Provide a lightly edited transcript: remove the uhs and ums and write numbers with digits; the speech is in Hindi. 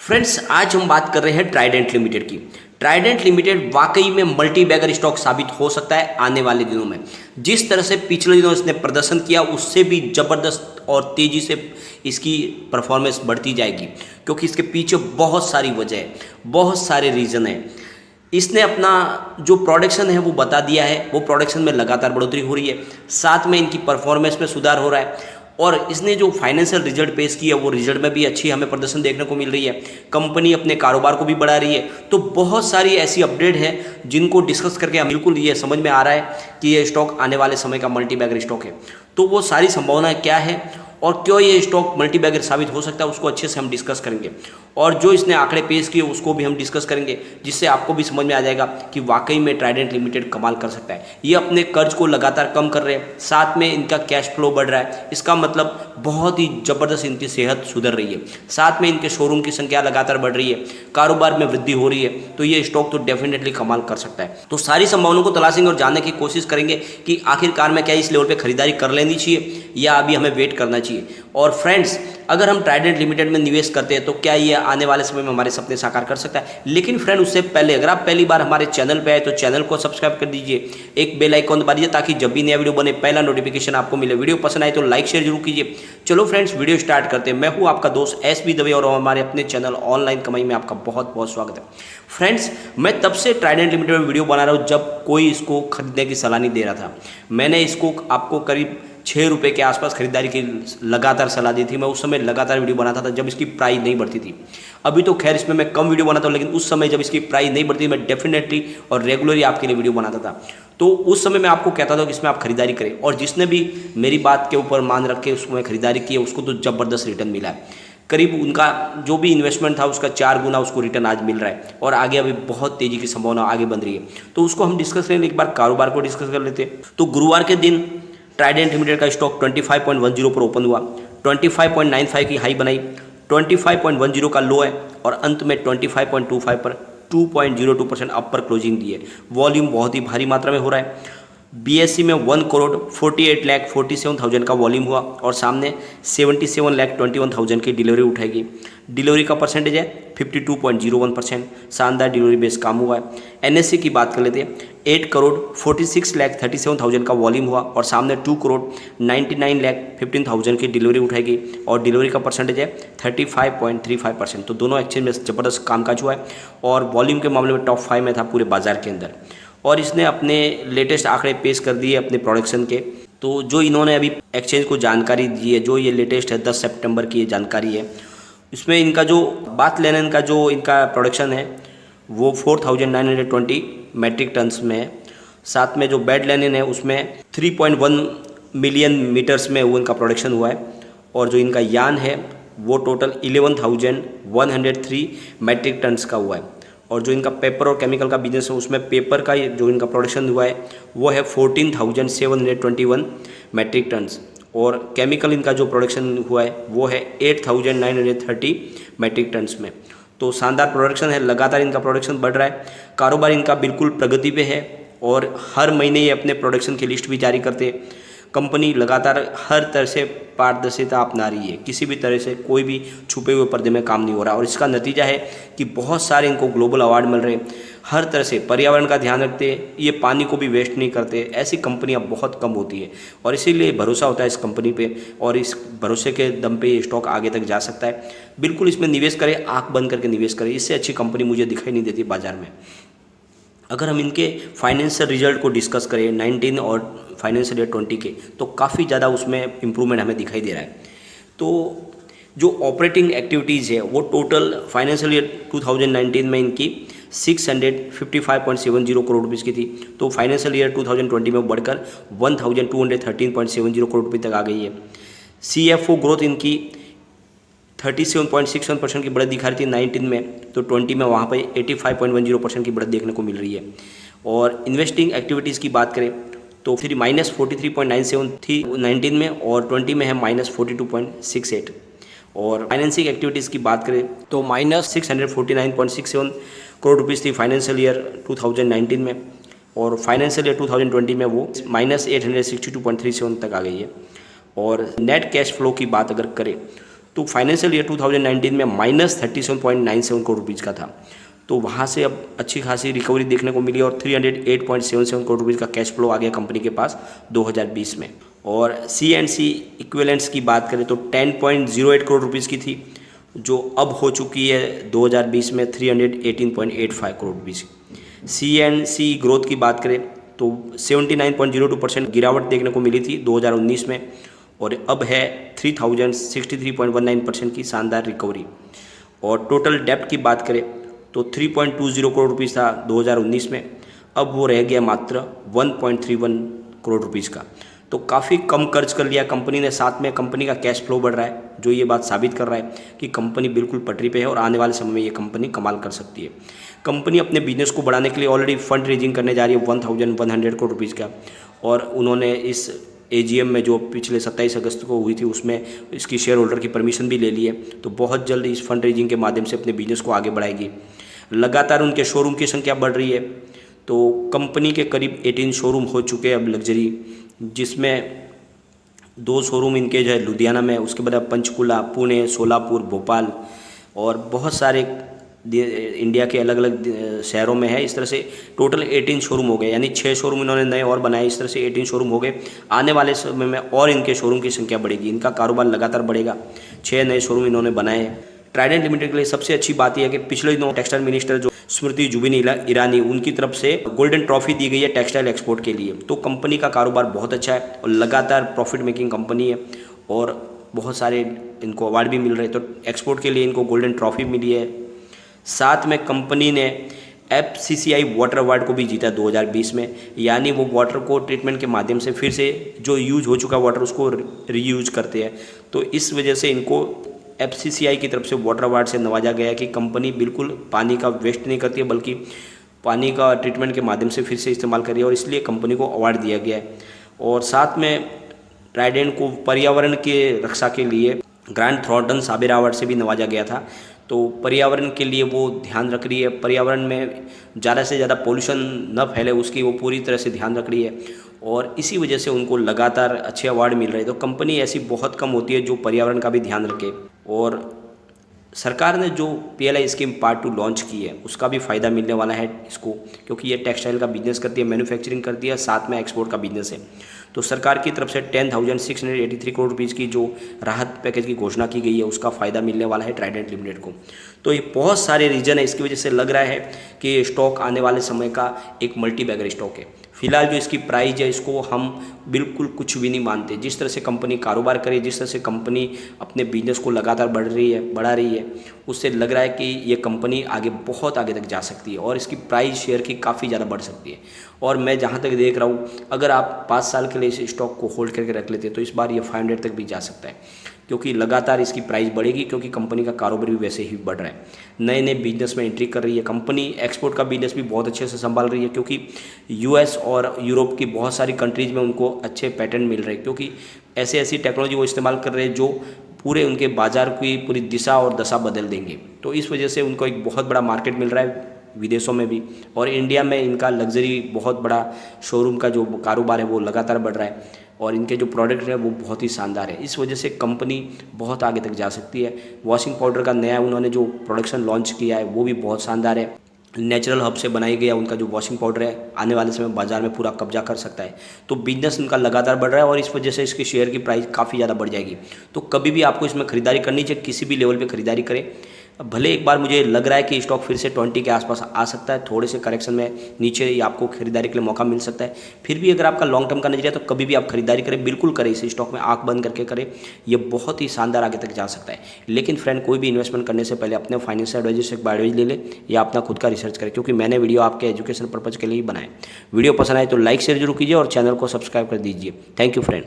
फ्रेंड्स, आज हम बात कर रहे हैं ट्राइडेंट लिमिटेड की। ट्राइडेंट लिमिटेड वाकई में मल्टी बैगर स्टॉक साबित हो सकता है आने वाले दिनों में। जिस तरह से पिछले दिनों इसने प्रदर्शन किया उससे भी ज़बरदस्त और तेज़ी से इसकी परफॉर्मेंस बढ़ती जाएगी, क्योंकि इसके पीछे बहुत सारी वजह है, बहुत सारे रीज़न है। इसने अपना जो प्रोडक्शन है वो बता दिया है, वो प्रोडक्शन में लगातार बढ़ोतरी हो रही है, साथ में इनकी परफॉर्मेंस में सुधार हो रहा है और इसने जो फाइनेंशियल रिजल्ट पेश किया वो रिजल्ट में भी अच्छी हमें प्रदर्शन देखने को मिल रही है। कंपनी अपने कारोबार को भी बढ़ा रही है। तो बहुत सारी ऐसी अपडेट है जिनको डिस्कस करके हम बिल्कुल ये समझ में आ रहा है कि ये स्टॉक आने वाले समय का मल्टी बैगर स्टॉक है। तो वो सारी संभावनाएं क्या है और क्यों ये स्टॉक मल्टी बैगर साबित हो सकता है, उसको अच्छे से हम डिस्कस करेंगे। और जो इसने आंकड़े पेश किए उसको भी हम डिस्कस करेंगे, जिससे आपको भी समझ में आ जाएगा कि वाकई में ट्राइडेंट लिमिटेड कमाल कर सकता है। ये अपने कर्ज को लगातार कम कर रहे हैं, साथ में इनका कैश फ्लो बढ़ रहा है। इसका मतलब बहुत ही ज़बरदस्त इनकी सेहत सुधर रही है, साथ में इनके शोरूम की संख्या लगातार बढ़ रही है, कारोबार में वृद्धि हो रही है। तो ये स्टॉक तो डेफिनेटली कमाल कर सकता है। तो सारी संभावनाओं को तलाशेंगे और जानने की कोशिश करेंगे कि आखिरकार में क्या इस लेवल पे खरीदारी कर लेनी चाहिए या अभी हमें वेट करना चाहिए। और फ्रेंड्स, अगर हम ट्राइडेंट लिमिटेड में निवेश करते हैं तो क्या ये आने वाले समय में हमारे सपने साकार कर सकता है। लेकिन फ्रेंड, उससे पहले अगर आप पहली बार हमारे चैनल पे आए तो चैनल को सब्सक्राइब कर दीजिए, एक बेल आइकॉन दबा दीजिए ताकि जब भी नया वीडियो बने पहला नोटिफिकेशन आपको मिले। वीडियो पसंद आए तो लाइक शेयर जरूर कीजिए। चलो फ्रेंड्स, वीडियो स्टार्ट करते हैं। मैं हूँ आपका दोस्त SB दवे और हमारे अपने चैनल ऑनलाइन कमाई में आपका बहुत बहुत स्वागत है। फ्रेंड्स, मैं तब से ट्राइडेंट लिमिटेड में वीडियो बना रहा हूँ जब कोई इसको खरीदने की सलाह नहीं दे रहा था। मैंने इसको आपको करीब 6 रुपये के आसपास खरीदारी की लगातार सलाह दी थी। मैं उस समय लगातार वीडियो बनाता था जब इसकी प्राइस नहीं बढ़ती थी। अभी तो खैर इसमें मैं कम वीडियो बनाता हूँ, लेकिन उस समय जब इसकी प्राइस नहीं बढ़ती मैं डेफिनेटली और रेगुलरली आपके लिए वीडियो बनाता था। तो उस समय मैं आपको कहता था कि इसमें आप खरीदारी करें, और जिसने भी मेरी बात के ऊपर मान रख के उसमें खरीदारी की है उसको तो ज़बरदस्त रिटर्न मिला है। करीब उनका जो भी इन्वेस्टमेंट था उसका 4 गुना उसको रिटर्न आज मिल रहा है, और आगे अभी बहुत तेज़ी की संभावना आगे बन रही है। तो उसको हम डिस्कस करेंगे, एक बार कारोबार को डिस्कस कर लेते हैं। तो गुरुवार के दिन ट्राइडेंट लिमिटेड का स्टॉक 25.10 पर ओपन हुआ, 25.95 की हाई बनाई, 25.10 का लो है और अंत में 25.25 पर 2.02% अप पर क्लोजिंग दी है। वॉल्यूम बहुत ही भारी मात्रा में हो रहा है। BSE में 1,48,47,000 का वॉल्यूम हुआ और सामने 77,21,000 की डिलीवरी उठाएगी। डिलीवरी का परसेंटेज है 52.01%। शानदार डिलीवरी बेस काम हुआ है। NSE की बात कर लेते हैं। 8,46,37,000 का वॉल्यूम हुआ और सामने 2,99,15,000 की डिलीवरी उठाएगी और डिलीवरी का परसेंटेज है 35.35%। तो दोनों एक्सचेंज में ज़बरदस्त कामकाज हुआ है और वॉल्यूम के मामले में टॉप 5 में था पूरे बाजार के अंदर। और इसने अपने लेटेस्ट आंकड़े पेश कर दिए अपने प्रोडक्शन के। तो जो इन्होंने अभी एक्सचेंज को जानकारी दी है, जो ये लेटेस्ट है 10 सितंबर की ये जानकारी है, इसमें इनका जो बात लेने का जो इनका प्रोडक्शन है वो 4,920 मैट्रिक टन्स में है। साथ में जो बेड लेनिन है उसमें 3.1 मिलियन मीटर्स में वो इनका प्रोडक्शन हुआ है। और जो इनका यान है वो टोटल 11,103 मैट्रिक टन्स का हुआ है। और जो इनका पेपर और केमिकल का बिजनेस है उसमें पेपर का जो इनका प्रोडक्शन हुआ है वो है 14,721 मैट्रिक टन्स, और केमिकल इनका जो प्रोडक्शन हुआ है वो है 8,930 मैट्रिक टन्स में। तो शानदार प्रोडक्शन है, लगातार इनका प्रोडक्शन बढ़ रहा है। कारोबार इनका बिल्कुल प्रगति पे है और हर महीने ये अपने प्रोडक्शन की लिस्ट भी जारी करते हैं। कंपनी लगातार हर तरह से पारदर्शिता अपना रही है, किसी भी तरह से कोई भी छुपे हुए पर्दे में काम नहीं हो रहा, और इसका नतीजा है कि बहुत सारे इनको ग्लोबल अवार्ड मिल रहे हैं। हर तरह से पर्यावरण का ध्यान रखते हैं, ये पानी को भी वेस्ट नहीं करते। ऐसी कंपनियां बहुत कम होती है और इसीलिए भरोसा होता है इस कंपनी पे, और इस भरोसे के दम पे ये स्टॉक आगे तक जा सकता है। बिल्कुल इसमें निवेश करें, आँख बंद करके निवेश करें, इससे अच्छी कंपनी मुझे दिखाई नहीं देती बाजार में। अगर हम इनके फाइनेंशियल रिजल्ट को डिस्कस करें 19 और फाइनेंशियल ईयर 20 के, तो काफ़ी ज़्यादा उसमें इम्प्रूवमेंट हमें दिखाई दे रहा है। तो जो ऑपरेटिंग एक्टिविटीज़ है वो टोटल फाइनेंशियल ईयर 2019 में इनकी 655.70 करोड़ रुपीज़ की थी, तो फाइनेंशियल ईयर 2020 में बढ़कर 1,213.70 करोड़ रुपये तक आ गई है। CFO ग्रोथ इनकी 37.61% की बढ़त दिखा रही थी 19 में, तो 20 में वहाँ पे 85.10% की बढ़त देखने को मिल रही है। और इन्वेस्टिंग एक्टिविटीज़ की बात करें तो फिर -43.97 थी 19 में और 20 में है -42.68। और फाइनेंसिंग एक्टिविटीज़ की बात करें तो -649.67 करोड़ रुपीज़ थी फाइनेंशियल ईयर 2019 में, और फाइनेंशियल ईयर 2020 में वो -862.37 तक आ गई है। और नेट कैश फ्लो की बात अगर करें तो फाइनेंशियल ईयर 2019 में -37.97 करोड़ रुपीज़ का था। तो वहाँ से अब अच्छी खासी रिकवरी देखने को मिली और 308.77 करोड़ रुपीज़ का कैश फ्लो आ गया कंपनी के पास 2020 में। और C&C इक्विवेलेंट्स की बात करें तो 10.08 करोड़ रुपीज़ की थी, जो अब हो चुकी है 2020 में 318.85 करोड़ रुपीज़। C&C ग्रोथ की बात करें तो 79.02% गिरावट देखने को मिली थी 2019 में, और अब है 3063.19% की शानदार रिकवरी। और टोटल डेप्ट की बात करें तो 3.20 करोड़ रुपीज़ था 2019 में, अब वो रह गया मात्र 1.31 करोड़ रुपीज़ का। तो काफ़ी कम कर्ज कर लिया कंपनी ने, साथ में कंपनी का कैश फ्लो बढ़ रहा है, जो ये बात साबित कर रहा है कि कंपनी बिल्कुल पटरी पे है और आने वाले समय में ये कंपनी कमाल कर सकती है। कंपनी अपने बिजनेस को बढ़ाने के लिए ऑलरेडी फंड रेजिंग करने जा रही है 1100 करोड़ रुपीज़ का, और उन्होंने इस AGM में जो पिछले 27 अगस्त को हुई थी उसमें इसकी शेयर होल्डर की परमिशन भी ले ली है। तो बहुत जल्द इस फंड रेजिंग के माध्यम से अपने बिजनेस को आगे बढ़ाएगी। लगातार उनके शोरूम की संख्या बढ़ रही है, तो कंपनी के करीब 18 शोरूम हो चुके हैं अब लग्जरी, जिसमें 2 शोरूम इनके जो है लुधियाना में, उसके बाद पंचकुला, पुणे, सोलापुर, भोपाल और बहुत सारे इंडिया के अलग अलग शहरों में है। इस तरह से टोटल 18 शोरूम हो गए, यानी 6 शोरूम इन्होंने नए और बनाए। इस तरह से 18 शोरूम हो गए। आने वाले समय में और इनके शोरूम की संख्या बढ़ेगी, इनका कारोबार लगातार बढ़ेगा। 6 नए शोरूम इन्होंने बनाए हैं। ट्राइडेंट लिमिटेड के लिए सबसे अच्छी बात यह है कि पिछले दिनों टेक्सटाइल मिनिस्टर जो स्मृति जुबिन ईरानी, उनकी तरफ से गोल्डन ट्रॉफी दी गई है टेक्सटाइल एक्सपोर्ट के लिए। तो कंपनी का कारोबार बहुत अच्छा है और लगातार प्रॉफिट मेकिंग कंपनी है, और बहुत सारे इनको अवार्ड भी मिल रहे हैं। तो एक्सपोर्ट के लिए इनको गोल्डन ट्रॉफी मिली है। साथ में कंपनी ने FCCI वाटर अवार्ड को भी जीता 2020 में, यानी वो वाटर को ट्रीटमेंट के माध्यम से फिर से जो यूज हो चुका वाटर उसको रीयूज करते हैं। तो इस वजह से इनको FCCI की तरफ से वाटर अवार्ड से नवाजा गया है कि कंपनी बिल्कुल पानी का वेस्ट नहीं करती है, बल्कि पानी का ट्रीटमेंट के माध्यम से फिर से इस्तेमाल कर रही है, और इसलिए कंपनी को अवार्ड दिया गया है। और साथ में ट्राइडेंट को पर्यावरण के रक्षा के लिए ग्रैंड थॉर्नटन साबेर अवार्ड से भी नवाजा गया था। तो पर्यावरण के लिए वो ध्यान रख रही है, पर्यावरण में ज़्यादा से ज़्यादा पोल्यूशन न फैले उसकी वो पूरी तरह से ध्यान रख रही है, और इसी वजह से उनको लगातार अच्छे अवार्ड मिल रहे हैं। तो कंपनी ऐसी बहुत कम होती है जो पर्यावरण का भी ध्यान रखे। और सरकार ने जो PLI स्कीम पार्ट 2 लॉन्च की है उसका भी फ़ायदा मिलने वाला है इसको, क्योंकि ये टेक्सटाइल का बिजनेस करती है, मैन्युफैक्चरिंग करती है, साथ में एक्सपोर्ट का बिजनेस है। तो सरकार की तरफ से 10,683 करोड़ रुपीज़ की जो राहत पैकेज की घोषणा की गई है उसका फ़ायदा मिलने वाला है ट्राइडेंट लिमिटेड को। तो ये बहुत सारे रीजन है, इसकी वजह से लग रहा है कि ये स्टॉक आने वाले समय का एक मल्टी बैगर स्टॉक है। फिलहाल जो इसकी प्राइस है इसको हम बिल्कुल कुछ भी नहीं मानते। जिस तरह से कंपनी कारोबार करे, जिस तरह से कंपनी अपने बिजनेस को लगातार बढ़ा रही है, उससे लग रहा है कि ये कंपनी आगे बहुत आगे तक जा सकती है और इसकी प्राइस शेयर की काफ़ी ज़्यादा बढ़ सकती है। और मैं जहाँ तक देख रहा हूँ, अगर आप 5 साल के लिए इस स्टॉक को होल्ड करके रख लेते तो इस बार ये 500 तक भी जा सकता है, क्योंकि लगातार इसकी प्राइस बढ़ेगी, क्योंकि कंपनी का कारोबार भी वैसे ही बढ़ रहा है। नए नए बिजनेस में एंट्री कर रही है कंपनी। एक्सपोर्ट का बिजनेस भी बहुत अच्छे से संभाल रही है, क्योंकि US और यूरोप की बहुत सारी कंट्रीज़ में उनको अच्छे पैटर्न मिल रहे हैं, क्योंकि ऐसी टेक्नोलॉजी वो इस्तेमाल कर रहे हैं जो पूरे उनके बाज़ार की पूरी दिशा और दशा बदल देंगे। तो इस वजह से उनको एक बहुत बड़ा मार्केट मिल रहा है विदेशों में भी, और इंडिया में इनका लग्जरी बहुत बड़ा शोरूम का जो कारोबार है वो लगातार बढ़ रहा है, और इनके जो प्रोडक्ट है वो बहुत ही शानदार है। इस वजह से कंपनी बहुत आगे तक जा सकती है। वॉशिंग पाउडर का नया उन्होंने जो प्रोडक्शन लॉन्च किया है वो भी बहुत शानदार है। नेचुरल हब से बनाई गया उनका जो वॉशिंग पाउडर है आने वाले समय बाजार में पूरा कब्जा कर सकता है। तो बिजनेस उनका लगातार बढ़ रहा है, और इस वजह से इसके शेयर की प्राइस काफ़ी ज़्यादा बढ़ जाएगी। तो कभी भी आपको इसमें खरीदारी करनी चाहिए, किसी भी लेवल पे खरीदारी करें। भले एक बार मुझे लग रहा है कि स्टॉक फिर से 20 के आसपास आ सकता है, थोड़े से करेक्शन में नीचे ही आपको खरीदारी के लिए मौका मिल सकता है। फिर भी अगर आपका लॉन्ग टर्म का नजरिया तो कभी भी आप खरीदारी करें, बिल्कुल करें, इस स्टॉक में आंख बंद करके करें। ये बहुत ही शानदार आगे तक जा सकता है। लेकिन फ्रेंड, कोई भी इन्वेस्टमेंट करने से पहले अपने फाइनेंशियल एडवाइजर से एडवाइस ले ले या अपना खुद का रिसर्च करें, क्योंकि मैंने वीडियो आपके एजुकेशन पर्पज़ के लिए ही बनाए। वीडियो पसंद आए तो लाइक शेयर जरूर कीजिए और चैनल को सब्सक्राइब कर दीजिए। Thank you friend.